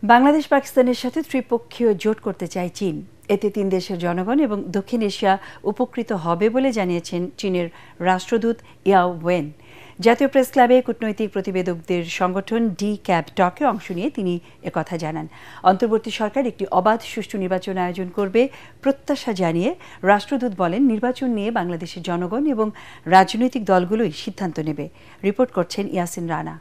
বাংলাদেশ পাকিস্তানের সাথে ত্রিপক্ষীয় জোট করতে চায় চীন। এতে তিন দেশের জনগণ এবং দক্ষিণ এশিয়া উপকৃত হবে বলে জানিয়েছেন চীনের রাষ্ট্রদূত ইয়াও ওয়েন। জাতীয় প্রেস ক্লাবে কূটনৈতিক প্রতিবেদকদের সংগঠন ডি-ক্যাব টকে অংশ নিয়ে তিনি একথা জানান। অন্তর্বর্তী সরকার একটি অবাধ সুষ্ঠু নির্বাচন আয়োজন করবে প্রত্যাশা জানিয়ে রাষ্ট্রদূত বলেন, নির্বাচন নিয়ে বাংলাদেশের জনগণ এবং রাজনৈতিক দলগুলোই সিদ্ধান্ত নেবে। রিপোর্ট করছেন ইয়াসিন রানা।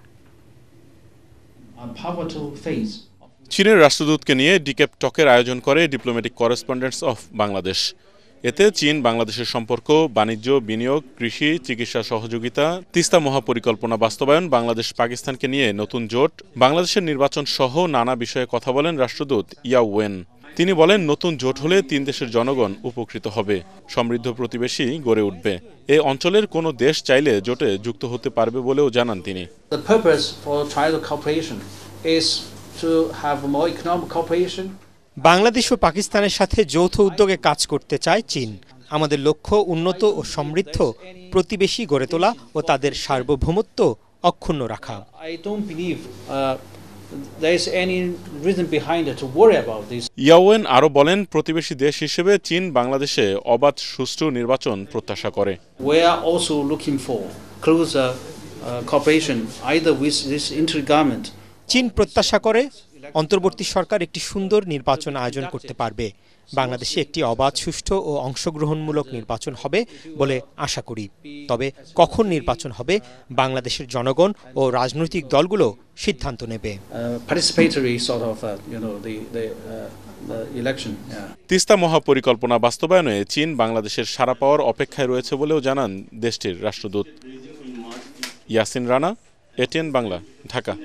চীনের রাষ্ট্রদূতকে নিয়ে ডি-ক্যাব টকের আয়োজন করে ডিপ্লোম্যাটিক করেসপন্ডেন্টস অফ বাংলাদেশ। এতে চীন বাংলাদেশের সম্পর্ক, বাণিজ্য, বিনিয়োগ, কৃষি, চিকিৎসা সহযোগিতা, তিস্তা মহাপরিকল্পনা বাস্তবায়ন, বাংলাদেশ পাকিস্তানকে নিয়ে নতুন জোট, বাংলাদেশের নির্বাচন সহ নানা বিষয়ে কথা বলেন রাষ্ট্রদূত ইয়াও ওয়েন। তিনি বলেন, নতুন জোট হলে তিন দেশের জনগণ উপকৃত হবে, সমৃদ্ধ প্রতিবেশী গড়ে উঠবে। এই অঞ্চলের কোনো দেশ চাইলে জোটে যুক্ত হতে পারবে বলেও জানান তিনি। বাংলাদেশ ও পাকিস্তানের সাথে যৌথ উদ্যোগে কাজ করতে চায় চীন। আমাদের লক্ষ্য উন্নত ও সমৃদ্ধ প্রতিবেশী গড়ে তোলা ও তাদের সার্বভৌমত্ব অক্ষুণ্ণ রাখা। ইয়াওয়েন আরও বলেন, প্রতিবেশী দেশ হিসেবে চীন বাংলাদেশে অবাধ সুষ্ঠু নির্বাচন প্রত্যাশা করে। চীন প্রত্যাশা করে অন্তর্বর্তী সরকার একটি সুন্দর নির্বাচন আয়োজন করতে পারবে। বাংলাদেশে একটি অবাধ, সুষ্ঠু ও অংশগ্রহণমূলক নির্বাচন হবে বলে আশা করি। তবে কখন নির্বাচন হবে বাংলাদেশের জনগণ ও রাজনৈতিক দলগুলো সিদ্ধান্ত নেবে। তিস্তা মহাপরিকল্পনা বাস্তবায়নে চীন বাংলাদেশের সাড়া পাওয়ার অপেক্ষায় রয়েছে বলেও জানান দেশটির রাষ্ট্রদূত। ইয়াসিন রানা, এটিএন বাংলা, ঢাকা।